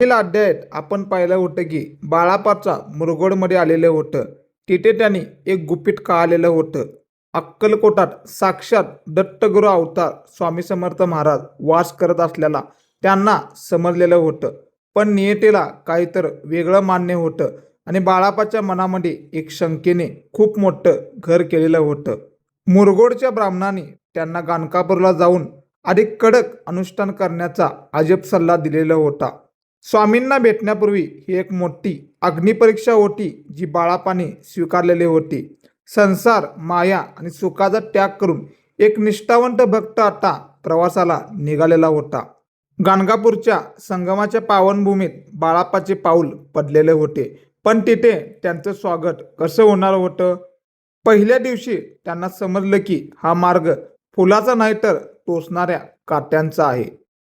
मागील अध्यायात आपण पाहिलं होतं की बाळापाचा मुरगोडमध्ये आलेलं होतं. तिथे त्यांनी एक गुपित कळालेलं होतं. अक्कलकोटात साक्षात दत्तगुरू अवतार स्वामी समर्थ महाराज वास करत असल्याला त्यांना समजलेलं होतं. पण नियतीला काहीतर वेगळं मान्य होतं आणि बाळापाच्या मनामध्ये एक शंकेने खूप मोठं घर केलेलं होतं. मुरगोडच्या ब्राह्मणांनी त्यांना गाणगापूरला जाऊन अधिक कडक अनुष्ठान करण्याचा अजब सल्ला दिलेला होता. स्वामींना भेटण्यापूर्वी ही एक मोठी अग्निपरीक्षा होती जी बाळापाने स्वीकारलेली होती. संसार, माया आणि सुखाचा त्याग करून एक निष्ठावंत भक्त आता प्रवासाला निघालेला होता. गाणगापूरच्या संगमाच्या पावनभूमीत बाळापाचे पाऊल पडलेले होते. पण तिथे त्यांचं स्वागत कसं होणार होतं? पहिल्या दिवशी त्यांना समजलं की हा मार्ग फुलाचा नाही तर टोचणाऱ्या काट्यांचा आहे.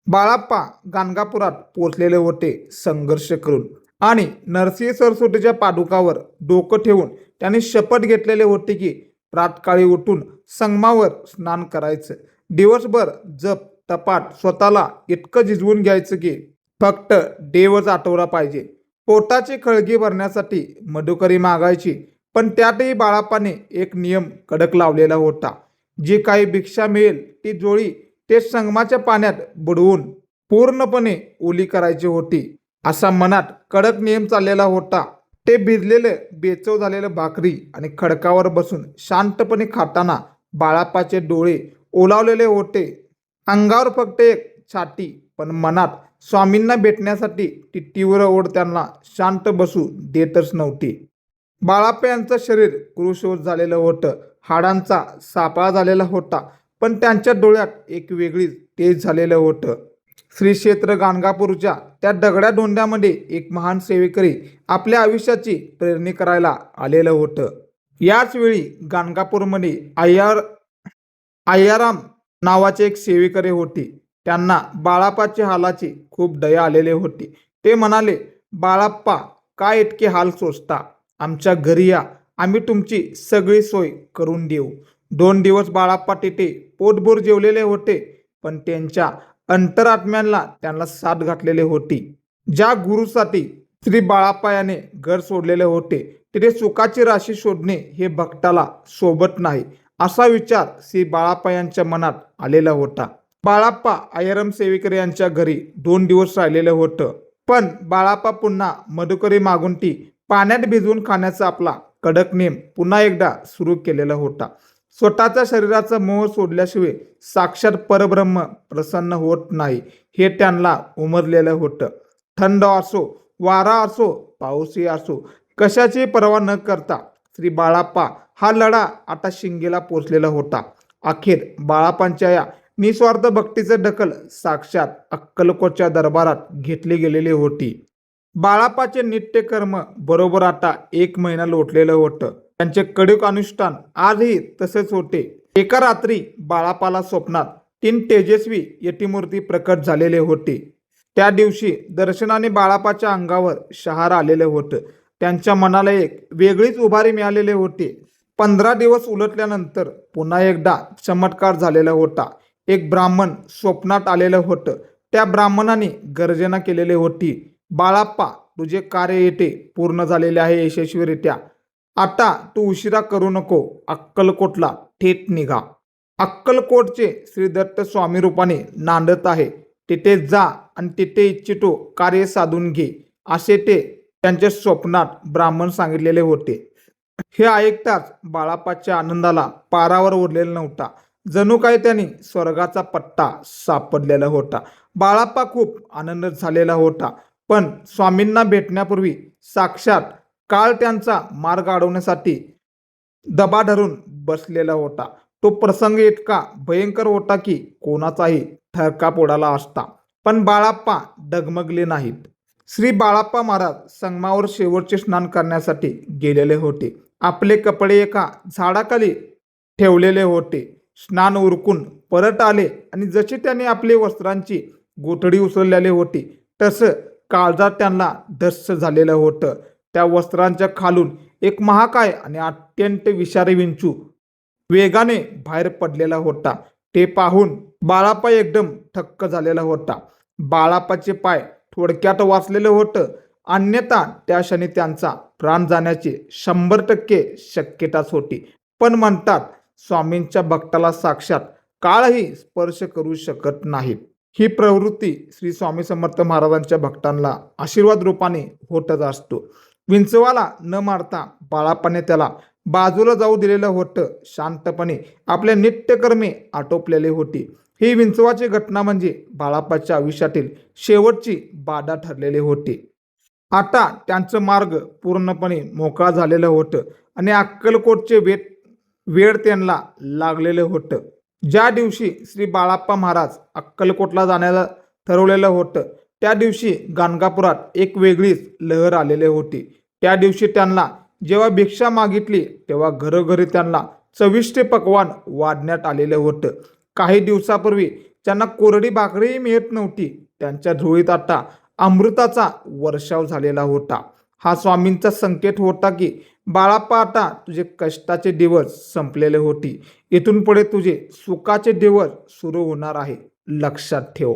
बाळाप्पा गाणगापुरात पोचलेले होते संघर्ष करून आणि नरसिंह सरस्वतीच्या पादुकावर डोकं ठेवून त्यांनी शपथ घेतलेले होते की प्रातकाळी उठून संगमावर स्नान करायचं. दिवसभर जप तपाट स्वतःला इतकं झिजवून घ्यायचं की फक्त देवच आठवला पाहिजे. पोटाची खळगी भरण्यासाठी मधुकरी मागायची. पण त्यातही बाळाप्पाने एक नियम कडक लावलेला होता. जी काही भिक्षा मिळेल ती जोळी ते संगमाच्या पाण्यात बुडवून पूर्णपणे ओली करायची होती. असा मनात कडक नियम चाललेला होता. ते भिजलेलं बेचव झालेलं भाकरी आणि खडकावर बसून शांतपणे खाताना बाळाप्पाचे डोळे ओलावलेले होते. अंगावर फक्त एक छाती, पण मनात स्वामींना भेटण्यासाठी ती तीव्र ओढ त्यांना शांत बसू देतच नव्हती. बाळाप्पा यांचं शरीर क्रुशोष झालेलं होतं. हाडांचा सापळा झालेला होता. पण त्यांच्या डोळ्यात एक वेगळीच तेज झालेलं होतं. श्री क्षेत्र गाणगापूरच्या त्या दगड्या धोंड्यामध्ये एक महान सेवेकरी आपल्या आयुष्याची पेरणी करायला आलेलं होतं. याच वेळी गाणगापूरमध्ये अय्याराम नावाचे एक सेवेकरी होते. त्यांना बाळाप्पाच्या हालाची खूप दया आलेली होती. ते म्हणाले, बाळाप्पा, काय इतके हाल सोसता? आमच्या घरी या, आम्ही तुमची सगळी सोय करून देऊ. 2 दिवस बाळाप्पा तिथे पोटभर जेवलेले होते. पण त्यांच्या अंतरात्म्याला त्यांना साथ घातलेली होती. ज्या गुरुसाठी श्री बाळाप्पा याने घर सोडलेले होते तिथे सुखाची राशी शोधणे हे भक्ताला सोबत नाही, असा विचार श्री बाळाप्पा यांच्या मनात आलेला होता. बाळाप्पा अय्याराम सेवेकरी यांच्या घरी 2 दिवस राहिलेलं होतं. पण बाळाप्पा पुन्हा मधुकरी मागून ती पाण्यात भिजवून खाण्याचा आपला कडक नियम पुन्हा एकदा सुरू केलेला होता. स्वतःच्या शरीराचा मोह सोडल्याशिवाय साक्षात परब्रह्म प्रसन्न होत नाही हे त्यांना उमरलेलं होतं. थंड असो, वारा असो, पाऊसही असो, कशाची पर्वा न करता श्री बाळाप्पा हा लढा आता शिंगेला पोचलेला होता. अखेर बाळाप्पांच्या या निस्वार्थ भक्तीचे दखल साक्षात अक्कलकोटच्या दरबारात घेतली गेलेली होती. बाळाप्पाचे नित्यकर्म बरोबर आता 1 महिना लोटलेलं होतं. त्यांचे कडक अनुष्ठान आजही तसेच होते. एका रात्री बाळाप्पाला स्वप्नात 3 तेजस्वी यतिमूर्ती प्रकट झालेले होते. त्या दिवशी दर्शनाने बाळाप्पाच्या अंगावर शहार आलेले होतं. त्यांच्या मनाला एक वेगळीच उभारी मिळालेली होती. 15 दिवस उलटल्यानंतर पुन्हा एकदा चमत्कार झालेला होता. एक ब्राह्मण स्वप्नात आलेलं होतं. त्या ब्राह्मणाने गर्जना केलेली होती, बाळाप्पा, तुझे कार्य येथे पूर्ण झालेले आहे यशस्वीरित्या. आता तू उशिरा करू नको. अक्कलकोटला थेट निघा. अक्कलकोटचे श्री दत्त स्वामी रूपाने नांदत आहे. तिथे जा आणि तिथे इच्छितो कार्य साधून घे, असे ते त्यांच्या स्वप्नात ब्राह्मण सांगितलेले होते. हे ऐकताच बाळाप्पाच्या आनंदाला पारावर उरलेला नव्हता. जणू काही त्यांनी स्वर्गाचा पट्टा सापडलेला होता. बाळाप्पा खूप आनंदित झालेला होता. पण स्वामींना भेटण्यापूर्वी साक्षात काळ त्यांचा मार्ग अडवण्यासाठी दबा धरून बसलेला होता. तो प्रसंग इतका भयंकर होता की कोणाचाही थरकाप उडाला असता. पण बाळाप्पा डगमगले नाहीत. श्री बाळाप्पा महाराज संगमावर शेवटचे स्नान करण्यासाठी गेलेले होते. आपले कपडे एका झाडाखाली ठेवलेले होते. स्नान उरकून परत आले आणि जशी त्यांनी आपली वस्त्रांची गोठडी उचललेली होती तसं काळजात त्यांना धस्स झालेलं होतं. त्या वस्त्रांच्या खालून एक महाकाय आणि अत्यंत विषारी विंचू वेगाने बाहेर पडलेला होता. ते पाहून बाळाप्पा एकदम थक्क झालेला होता. बाळाप्पाचे पाय थोडक्यात वाचलेलं होतं, अन्यथा त्या क्षणी त्यांचा प्राण जाण्याची 100% शक्यताच होती. पण म्हणतात, स्वामींच्या भक्ताला साक्षात काळही स्पर्श करू शकत नाही. ही प्रवृत्ती श्री स्वामी समर्थ महाराजांच्या भक्तांना आशीर्वाद रूपाने होतच असतो. विंचवाला न मारता बाळाप्पाने त्याला बाजूला जाऊ दिलेलं होतं. शांतपणे आपल्या नित्यकर्मे आटोपलेली होती. ही विंचवाची घटना म्हणजे बाळाप्पाच्या आयुष्यातील शेवटची बाधा ठरलेली होती. आता त्यांचं मार्ग पूर्णपणे मोकळा झालेलं होतं आणि अक्कलकोटचे वेळ त्यांना लागलेलं होतं. ज्या दिवशी श्री बाळाप्पा महाराज अक्कलकोटला जाण्याला ठरवलेलं होतं, त्या दिवशी गाणगापुरात एक वेगळीच लहर आलेली होती. त्या दिवशी त्यांना जेव्हा भिक्षा मागितली तेव्हा घरोघरी त्यांना चविष्ट पक्वान वाढण्यात आलेलं होतं. काही दिवसापूर्वी त्यांना कोरडी भाकरीही मिळत नव्हती. त्यांच्या झोळीत आता अमृताचा वर्षाव झालेला होता. हा स्वामींचा संकेत होता की बाळाप्पा, आता तुझे कष्टाचे दिवस संपलेले होते. इथून पुढे तुझे सुखाचे दिवस सुरू होणार आहे, लक्षात ठेव.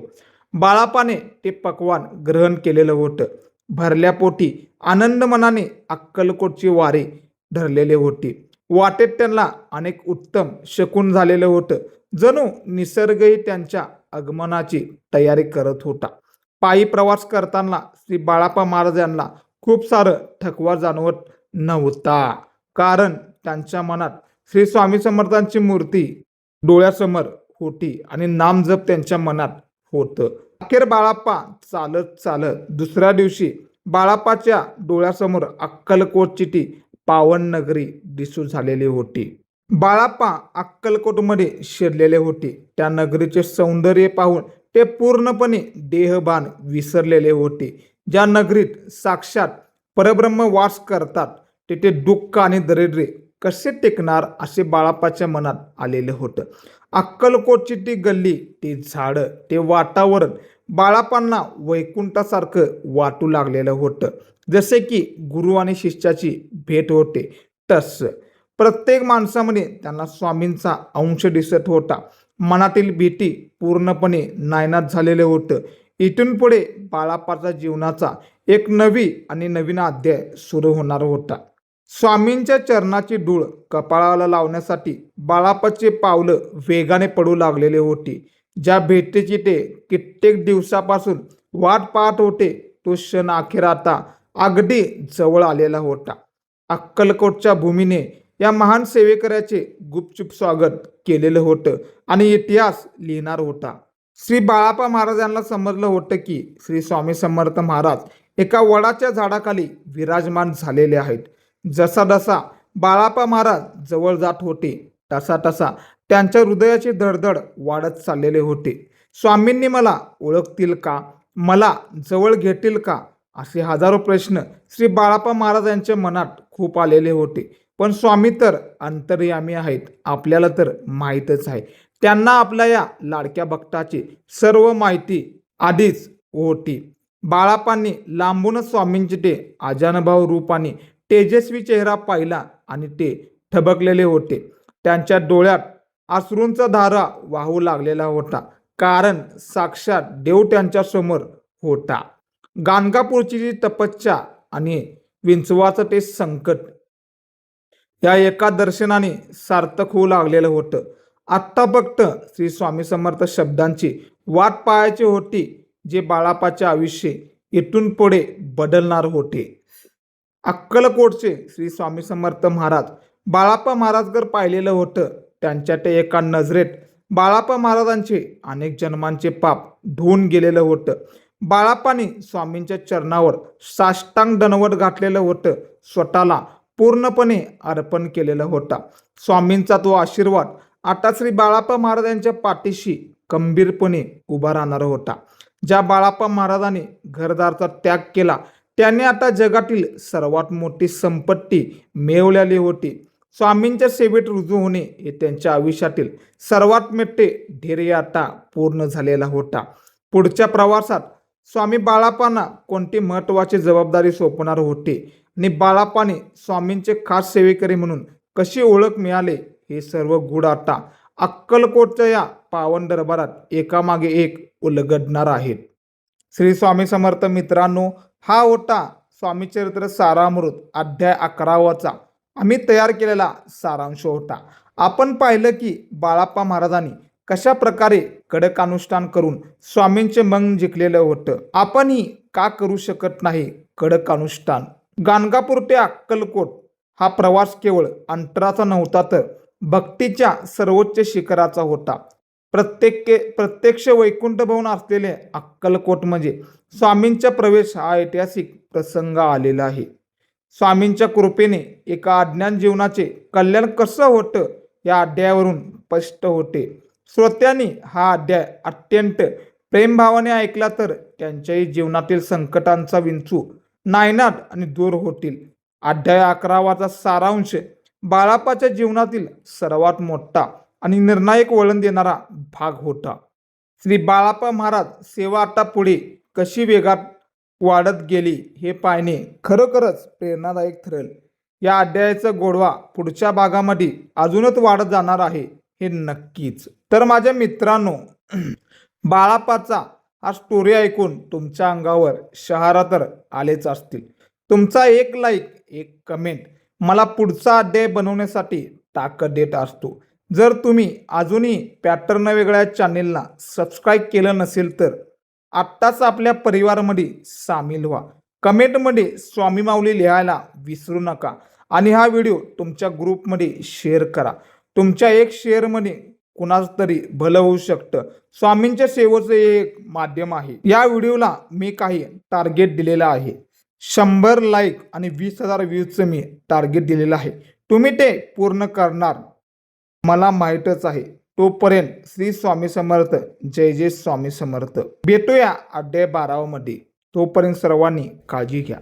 बाळाप्पाने ते पक्वान ग्रहण केलेलं होतं. भरल्या पोटी आनंद मनाने अक्कलकोटची वारी धरलेली होती. वाटेत त्यांना अनेक उत्तम शकुन झालेलं होतं. जणू निसर्गही त्यांच्या आगमनाची तयारी करत होता. पायी प्रवास करताना श्री बाळाप्पा महाराज यांना खूप सारं थकवा जाणवत नव्हता, कारण त्यांच्या मनात श्री स्वामी समर्थांची मूर्ती डोळ्यासमोर होती आणि नामजप त्यांच्या मनात होतं. अखेर बाळाप्पा चालत चालत दुसऱ्या दिवशी बाळाप्पाच्या डोळ्यासमोर अक्कलकोटची ती पावन नगरी दिसू झालेली होती. बाळाप्पा अक्कलकोटमध्ये शिरलेले होते. त्या नगरीचे सौंदर्य पाहून ते पूर्णपणे देहभान विसरलेले होते. ज्या नगरीत साक्षात परब्रह्म वास करतात, तिथे दुःख आणि दरिद्रे कसे टिकणार असे बाळाप्पाच्या मनात आलेलं होतं. अक्कलकोटची ती गल्ली, ती झाडं, ते वातावरण बाळाप्पांना वैकुंठासारखं वाटू लागलेलं होतं. जसे की गुरु आणि शिष्याची भेट होते तसं प्रत्येक माणसामध्ये त्यांना स्वामींचा अंश दिसत होता. मनातील भीती पूर्णपणे नायनाट झालेलं होतं. इथून पुढे बाळाप्पाच्या जीवनाचा एक नवीन अध्याय सुरू होणार होता. स्वामींच्या चरणाची धूळ कपाळाला लावण्यासाठी बाळाप्पाचे पावलं वेगाने पडू लागलेले होते. ज्या भेटीची ते कित्येक दिवसापासून वाट पाहत होते, तो क्षण अखेर आता अगदी जवळ आलेला होता. अक्कलकोटच्या भूमीने या महान सेवेकऱ्याचे गुपचूप स्वागत केलेलं होतं आणि इतिहास लिहिणार होता. श्री बाळाप्पा महाराज यांना समजलं होतं की श्री स्वामी समर्थ महाराज एका वडाच्या झाडाखाली विराजमान झालेले आहेत. जसा जसा बाळाप्पा महाराज जवळ जात होते, तसा तसा त्यांच्या हृदयाची धडधड वाढत चाललेले होते. स्वामींनी मला ओळखतील का, मला जवळ घेतील का, असे हजारो प्रश्न श्री बाळाप्पा महाराज यांच्या मनात खूप आलेले होते. पण स्वामी तर अंतर्यामी आहेत, आपल्याला तर माहीतच आहे. त्यांना आपल्या या लाडक्या भक्ताची सर्व माहिती आधीच होती. बाळाप्पांनी लांबूनच स्वामींचे ते अजानुभाव रूप आणि तेजस्वी चेहरा पाहिला आणि ते ठबकलेले होते. त्यांच्या डोळ्यात अश्रूंचा धारा वाहू लागलेला होता, कारण साक्षात देव त्यांच्या समोर होता. गाणगापूरची जी तपस्या आणि विंचवाचं ते संकट या एका दर्शनाने सार्थक होऊ लागलेलं होतं. आत्ता फक्त श्री स्वामी समर्थ शब्दांची वाट पाहायची होती, जे बाळाप्पाचे आयुष्य इथून पुढे बदलणार होते. अक्कलकोटचे श्री स्वामी समर्थ महाराज बाळाप्पा महाराजकर पाहिलेलं होतं. त्यांच्या ते एका नजरेत बाळाप्पा महाराजांचे अनेक जन्मांचे पाप धुवून गेलेलं होतं. बाळाप्पाने स्वामींच्या चरणावर साष्टांग दंडवत घातलेलं होतं, स्वतःला पूर्णपणे अर्पण केलेला होता. स्वामींचा तो आशीर्वाद आता श्री बाळाप्पा महाराजांच्या पाठीशी खंबीरपणे उभा राहणार होता. ज्या बाळाप्पा महाराजांनी घरदारचा त्याग केला, त्याने आता जगातील सर्वात मोठी संपत्ती मिळवलेली होती. स्वामींच्या सेवेत रुजू होणे हे त्यांच्या आयुष्यातील सर्वात मोठे ध्येय आता पूर्ण झालेला होता. पुढच्या प्रवासात स्वामी बाळाप्पांना कोणती महत्त्वाची जबाबदारी सोपवणार होते आणि बाळाप्पाने स्वामींचे खास सेवेकरी म्हणून कशी ओळख मिळाले, हे सर्व गूढ आता अक्कलकोटच्या या पावन दरबारात एकामागे एक उलगडणार आहेत. श्री स्वामी समर्थ मित्रांनो, हा होता स्वामी चरित्र सारामृत अध्याय 11वाचा आम्ही तयार केलेला सारांश होता. आपण पाहिलं की बाळाप्पा महाराजांनी कशा प्रकारे कडक अनुष्ठान करून स्वामींचे मन जिंकलेलं होतं. आपणही का करू शकत नाही कडक अनुष्ठान? गाणगापूर ते अक्कलकोट हा प्रवास केवळ अंतराचा नव्हता, तर भक्तीच्या सर्वोच्च शिखराचा होता. प्रत्यक्ष वैकुंठ भवन असलेले अक्कलकोट म्हणजे स्वामींचा प्रवेश हा ऐतिहासिक प्रसंग आलेला आहे. स्वामींच्या कृपेने एका अज्ञान जीवनाचे कल्याण कसं होतं या अध्यायावरून स्पष्ट होते. श्रोत्यांनी हा अध्याय अत्यंत प्रेमभावाने ऐकला तर त्यांच्याही जीवनातील संकटांचा विंचू नायनाट आणि दूर होतील. अध्याय 11वाचा सारांश बाळाप्पाच्या जीवनातील सर्वात मोठा आणि निर्णायक वळण देणारा भाग होता. श्री बाळाप्पा महाराज सेवा आता पुढे कशी वेगात वाढत गेली हे पाहणे खरोखरच प्रेरणादायक ठरेल. या अध्यायाचा गोडवा पुढच्या भागामध्ये अजूनच वाढत जाणार आहे हे नक्कीच. तर माझ्या मित्रांनो, बाळाप्पाचा हा स्टोरी ऐकून तुमच्या अंगावर शहारा तर आलेच असतील. तुमचा एक लाईक, एक कमेंट मला पुढचा अध्याय बनवण्यासाठी ताकद देत असतो. जर तुम्ही अजूनही पॅटर्न वेगळ्या चॅनेलला सबस्क्राईब केलं नसेल तर आत्ताच आपल्या परिवारामध्ये सामील व्हा. कमेंटमध्ये स्वामी माऊली लिहायला विसरू नका आणि हा व्हिडिओ तुमच्या ग्रुपमध्ये शेअर करा. तुमच्या एक शेअरमध्ये कुणाच तरी भलं होऊ शकतं. स्वामींच्या सेवेचं हे एक माध्यम आहे. या व्हिडिओला मी काही टार्गेट दिलेलं आहे. 100 लाईक आणि 20,000 व्ह्यूजचं मी टार्गेट दिलेलं आहे. तुम्ही ते पूर्ण करणार मला माहीतच आहे. तोपर्यंत श्री स्वामी समर्थ, जय जय स्वामी समर्थ. भेटूया अध्याय 12 मध्ये. तोपर्यंत सर्वांनी काळजी घ्या.